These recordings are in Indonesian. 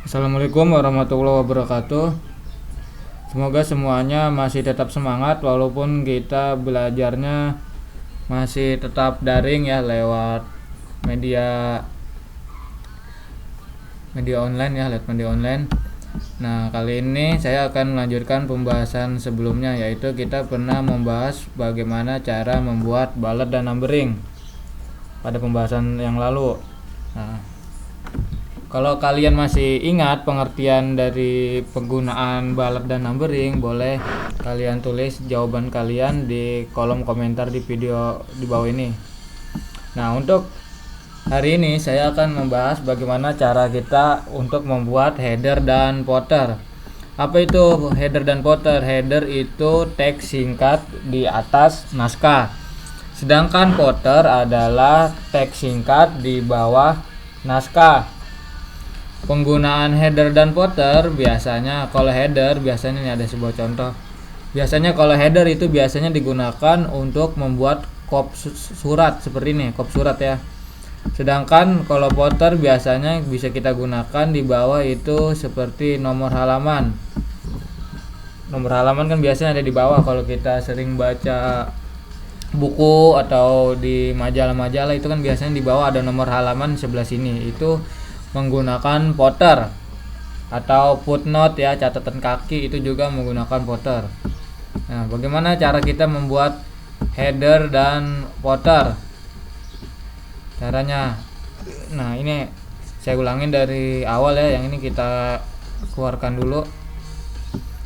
Assalamualaikum warahmatullahi wabarakatuh. Semoga semuanya masih tetap semangat walaupun kita belajarnya masih tetap daring ya, lewat media online. Nah, kali ini saya akan melanjutkan pembahasan sebelumnya, yaitu kita pernah membahas bagaimana cara membuat ballad dan numbering pada pembahasan yang lalu. Nah, kalau kalian masih ingat pengertian dari penggunaan ballad dan numbering, boleh kalian tulis jawaban kalian di kolom komentar di video di bawah ini. Nah, untuk hari ini saya akan membahas bagaimana cara kita untuk membuat header dan footer. Apa itu header dan footer? Header itu teks singkat di atas naskah. Sedangkan footer adalah teks singkat di bawah naskah. Penggunaan header dan footer biasanya, kalau header biasanya ini ada sebuah contoh. Biasanya kalau header itu biasanya digunakan untuk membuat kop surat seperti ini, kop surat ya. Sedangkan kalau footer biasanya bisa kita gunakan di bawah itu seperti nomor halaman. Nomor halaman kan biasanya ada di bawah kalau kita sering baca buku atau di majalah-majalah, itu kan biasanya di bawah ada nomor halaman sebelah sini. Itu menggunakan footer atau footnote ya, catatan kaki, itu juga menggunakan footer. Nah, bagaimana cara kita membuat header dan footer? Caranya, nah ini saya ulangin dari awal ya, yang ini kita keluarkan dulu.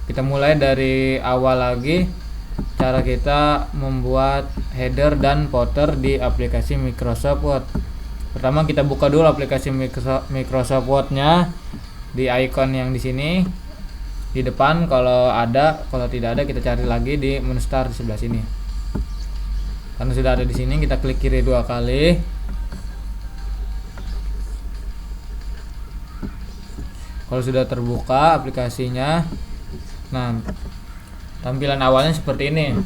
Kita mulai dari awal lagi, cara kita membuat header dan footer di aplikasi Microsoft Word. Pertama kita buka dulu aplikasi Microsoft Word-nya di icon yang di sini di depan, kalau ada, kalau tidak ada kita cari lagi di menu start di sebelah sini. Karena sudah ada di sini, kita klik kiri 2 kali. Kalau sudah terbuka aplikasinya, nah tampilan awalnya seperti ini.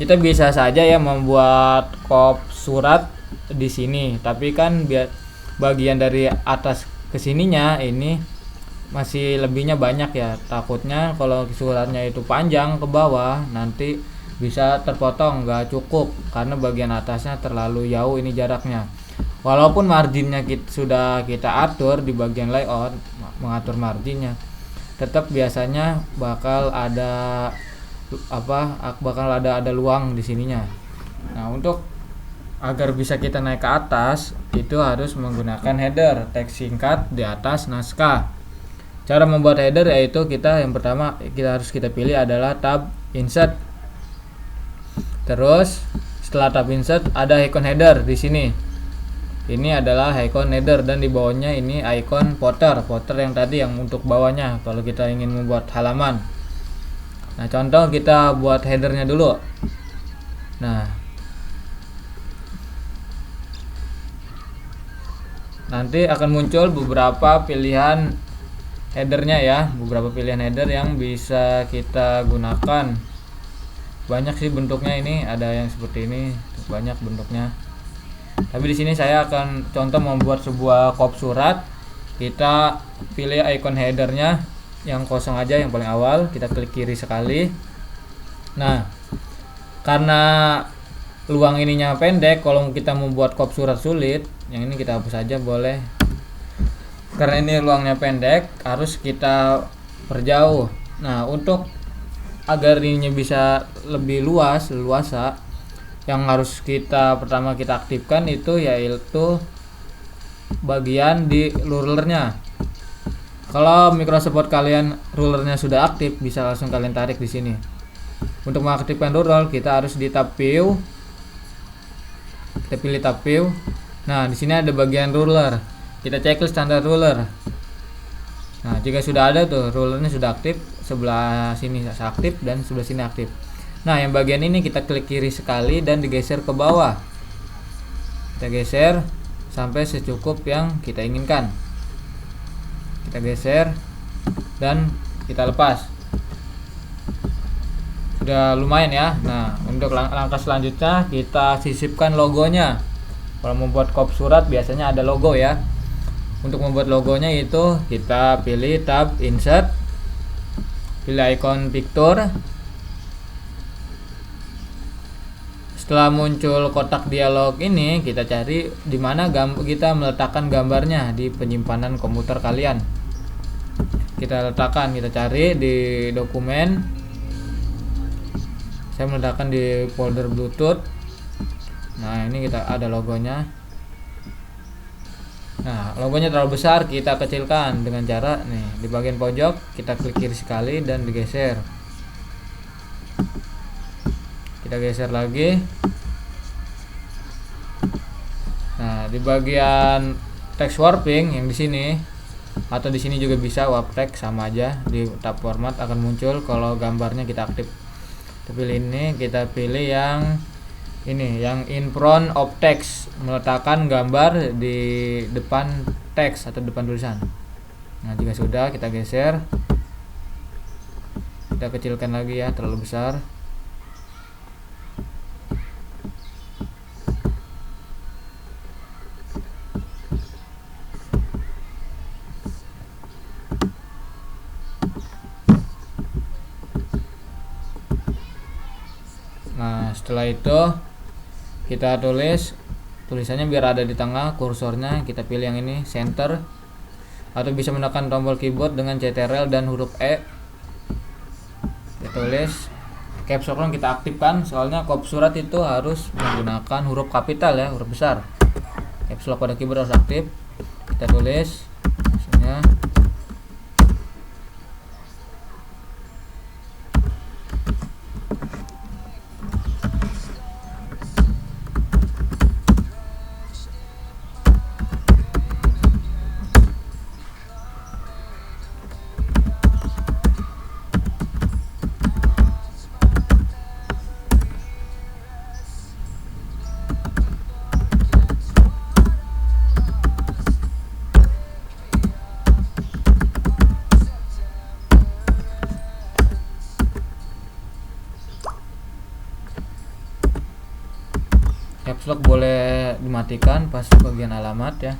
Kita bisa saja ya membuat kop surat di sini, tapi kan biar bagian dari atas ke sininya ini masih lebihnya banyak ya. Takutnya kalau suratnya itu panjang ke bawah nanti bisa terpotong, nggak cukup karena bagian atasnya terlalu jauh ini jaraknya. Walaupun marginnya sudah kita atur di bagian layout, mengatur marginnya, tetap biasanya bakal ada luang di sininya. Nah, untuk agar bisa kita naik ke atas, itu harus menggunakan header, teks singkat di atas naskah. Cara membuat header yaitu yang pertama kita pilih adalah tab insert. Terus setelah tab insert ada icon header di sini. Ini adalah icon header dan di bawahnya ini icon footer yang tadi yang untuk bawahnya kalau kita ingin membuat halaman. Nah, contoh kita buat headernya dulu. Nah, nanti akan muncul beberapa pilihan headernya ya, beberapa pilihan header yang bisa kita gunakan. Banyak sih bentuknya, ini ada yang seperti ini, banyak bentuknya. Tapi di sini saya akan contoh membuat sebuah kop surat. Kita pilih icon headernya yang kosong aja, yang paling awal, kita klik kiri sekali. Nah, karena luang ininya pendek, kalau kita membuat kop surat sulit, yang ini kita hapus saja boleh. Karena ini luangnya pendek, harus kita perjauh. Nah, untuk agar ininya bisa lebih luasa, yang harus pertama kita aktifkan itu yaitu bagian di rulernya. Kalau Microsoft Word kalian rulernya sudah aktif, bisa langsung kalian tarik di sini. Untuk mengaktifkan ruler, kita harus di tab view. Kita pilih tab view. Nah, di sini ada bagian ruler. Kita cek standar ruler. Nah, jika sudah ada tuh rulernya sudah aktif, sebelah sini aktif dan sebelah sini aktif. Nah, yang bagian ini kita klik kiri sekali dan digeser ke bawah. Kita geser sampai secukup yang kita inginkan. Kita geser dan kita lepas. Sudah lumayan ya. Nah, untuk langkah selanjutnya kita sisipkan logonya. Kalau membuat kop surat biasanya ada logo ya. Untuk membuat logonya itu kita pilih tab insert, pilih icon picture. Setelah muncul kotak dialog ini, kita cari di mana kita meletakkan gambarnya di penyimpanan komputer kalian. Kita cari di dokumen. Saya meletakkan di folder Bluetooth. Nah, ini kita ada logonya. Nah, logonya terlalu besar, kita kecilkan dengan cara nih, di bagian pojok kita klik kiri sekali dan digeser. Kita geser lagi. Nah, di bagian text warping yang di sini atau di sini juga bisa warp text, sama aja, di tab format akan muncul kalau gambarnya kita aktif. Kita pilih ini, kita pilih yang ini, yang in front of text, meletakkan gambar di depan teks atau depan tulisan. Nah, jika sudah, kita geser, kita kecilkan lagi ya, terlalu besar. Nah, setelah itu kita tulisannya biar ada di tengah kursornya. Kita pilih yang ini, center, atau bisa menekan tombol keyboard dengan CTRL dan huruf E. Kita tulis. Caps lock kita aktifkan, soalnya kop surat itu harus menggunakan huruf kapital ya, huruf besar. Caps lock pada keyboard harus aktif. Kita tulis maksudnya. Caps lock boleh dimatikan pas bagian alamat ya.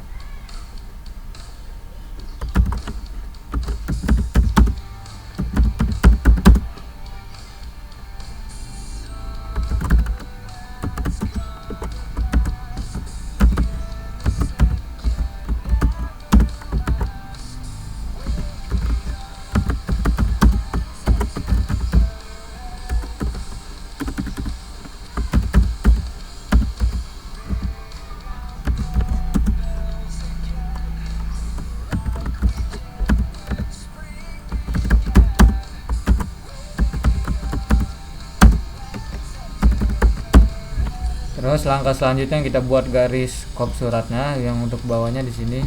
Terus langkah selanjutnya kita buat garis kop suratnya, yang untuk bawahnya di sini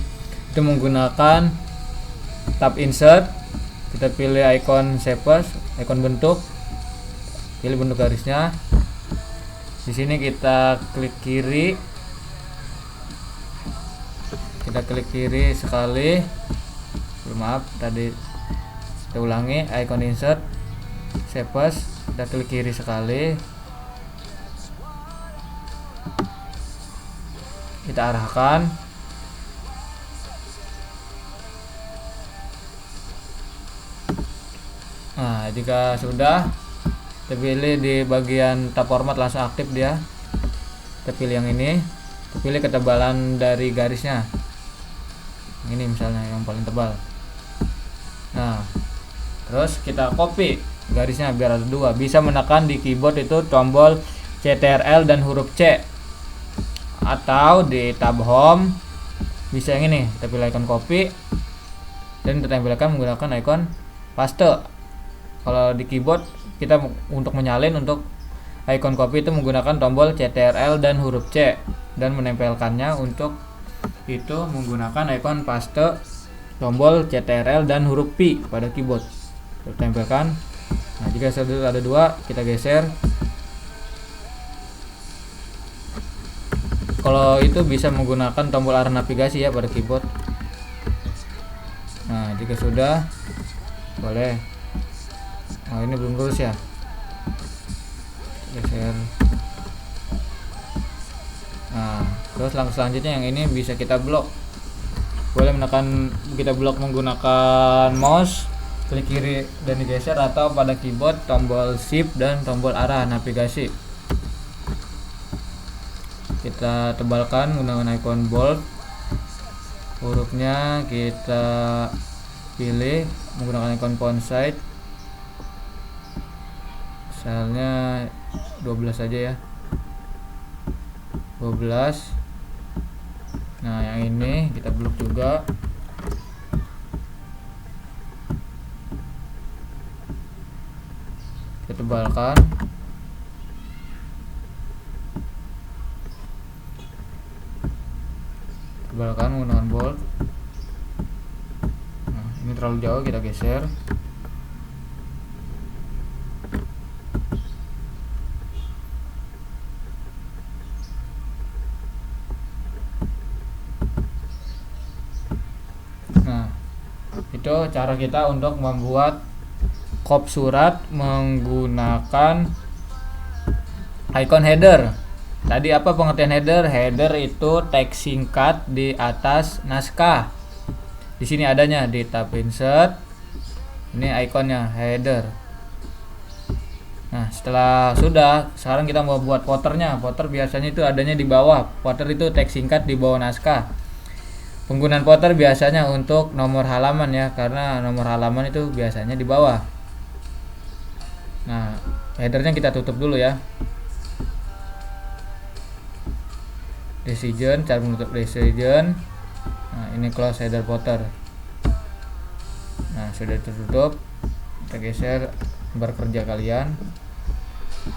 itu menggunakan tab insert. Kita pilih icon shapes, icon bentuk, pilih bentuk garisnya. Di sini kita klik kiri, sekali. Maaf, tadi kita ulangi, icon insert, shapes, kita klik kiri sekali. Kita arahkan. Nah, jika sudah, kita pilih di bagian tab format, langsung aktif dia. Kita pilih yang ini, kita pilih ketebalan dari garisnya. Ini misalnya yang paling tebal. Nah, terus kita copy garisnya biar ada dua. Bisa menekan di keyboard itu tombol CTRL dan huruf C, atau di tab home bisa yang ini, kita pilih icon copy dan kita tempelkan menggunakan icon paste. Kalau di keyboard kita untuk menyalin untuk icon copy itu menggunakan tombol CTRL dan huruf C, dan menempelkannya untuk itu menggunakan icon paste, tombol CTRL dan huruf P pada keyboard. Kita tempelkan. Nah, jika sudah ada dua, kita geser. Kalau itu bisa menggunakan tombol arah navigasi ya pada keyboard. Nah, jika sudah, boleh. Oh, ini belum lurus ya. Geser. Nah, terus langkah selanjutnya yang ini bisa kita blok. Boleh menekan kita blok menggunakan mouse, klik kiri dan digeser, atau pada keyboard tombol shift dan tombol arah navigasi. Kita tebalkan menggunakan icon bold. Hurufnya kita pilih menggunakan icon font size. Misalnya 12 saja ya. 12. Nah, yang ini kita blok juga. Kita tebalkan. Tebalkan menggunakan bold. Nah, ini terlalu jauh, kita geser. Nah, itu cara kita untuk membuat kop surat menggunakan icon header. Tadi apa pengertian header? Header itu teks singkat di atas naskah. Di sini adanya di tab insert. Ini ikonnya header. Nah, sekarang kita mau buat footernya. Footer biasanya itu adanya di bawah. Footer itu teks singkat di bawah naskah. Penggunaan footer biasanya untuk nomor halaman ya, karena nomor halaman itu biasanya di bawah. Nah, headernya kita tutup dulu ya. Decision, cara menutup decision. Nah, ini close header footer. Nah, sudah tertutup. Kita geser bar kerja kalian.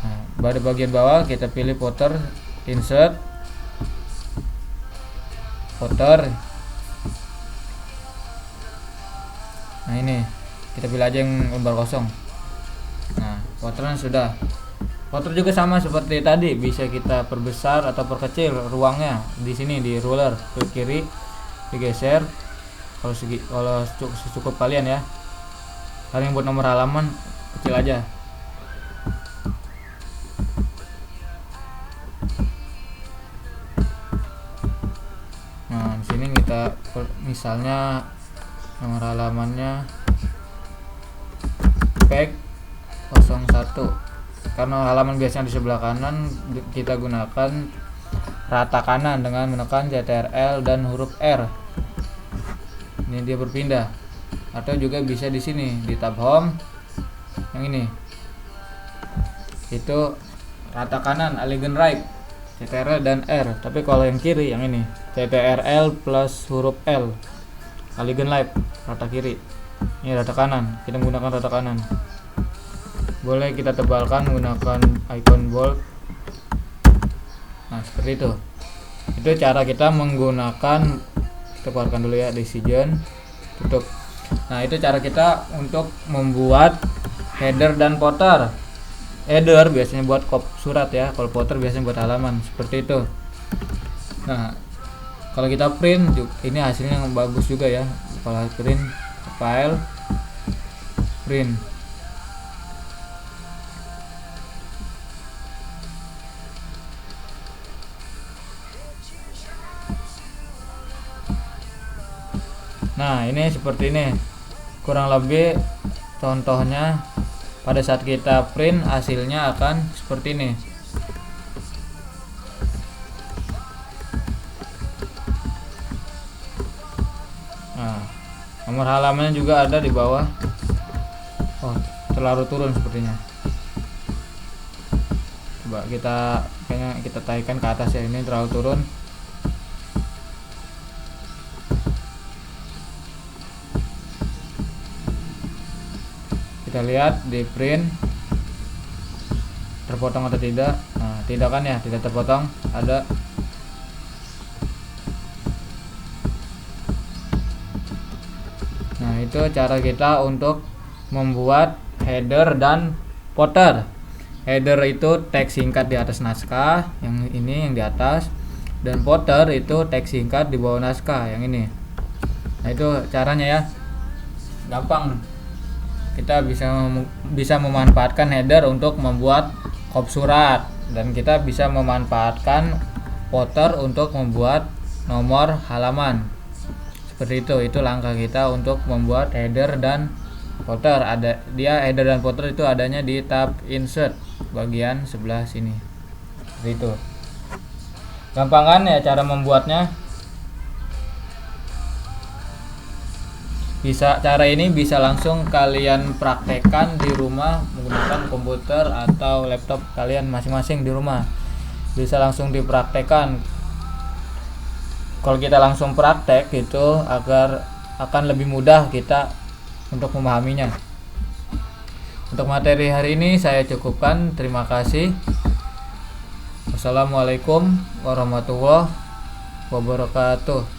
Nah, pada bagian bawah kita pilih footer, insert, footer. Nah, ini kita pilih aja yang lembar kosong. Nah, footernya sudah. Footer juga sama seperti tadi, bisa kita perbesar atau perkecil ruangnya. Di sini di ruler, klik kiri, digeser. Kalau cukup kalian ya. Kalian buat nomor halaman kecil aja. Nah, di sini kita misalnya nomor halamannya back 01. Karena halaman biasanya di sebelah kanan, kita gunakan rata kanan dengan menekan CTRL dan huruf R. Ini dia berpindah. Atau juga bisa di sini di tab home yang ini. Itu rata kanan, align right, CTRL dan R. Tapi kalau yang kiri yang ini, CTRL plus huruf L, align left, rata kiri. Ini rata kanan, kita menggunakan rata kanan. Boleh kita tebalkan menggunakan icon bold. Nah, seperti itu. Itu cara kita menggunakan, kita keluarkan dulu ya, decision, tutup. Nah, itu cara kita untuk membuat header dan footer. Header biasanya buat kop surat ya, kalau footer biasanya buat halaman, seperti itu. Nah, kalau kita print, ini hasilnya yang bagus juga ya. Kalau print, file, print. Nah, ini seperti ini kurang lebih contohnya. Pada saat kita print, hasilnya akan seperti ini. Nah, nomor halamannya juga ada di bawah. Oh, terlalu turun sepertinya. Coba kita taikkan ke atas ya, ini terlalu turun. Kita lihat di print terpotong atau tidak. Nah, tidak kan ya, tidak terpotong, ada. Nah, itu cara kita untuk membuat header dan footer. Header itu teks singkat di atas naskah, yang ini yang di atas, dan footer itu teks singkat di bawah naskah, yang ini. Nah, itu caranya ya, gampang. Kita bisa memanfaatkan header untuk membuat kop surat, dan kita bisa memanfaatkan footer untuk membuat nomor halaman. Seperti itu langkah kita untuk membuat header dan footer. Header dan footer itu adanya di tab insert bagian sebelah sini. Seperti itu. Gampangan ya cara membuatnya. Cara ini bisa langsung kalian praktekkan di rumah menggunakan komputer atau laptop kalian masing-masing di rumah. Bisa langsung dipraktekkan. Kalau kita langsung praktek itu akan lebih mudah kita untuk memahaminya. Untuk materi hari ini saya cukupkan. Terima kasih. Wassalamualaikum warahmatullahi wabarakatuh.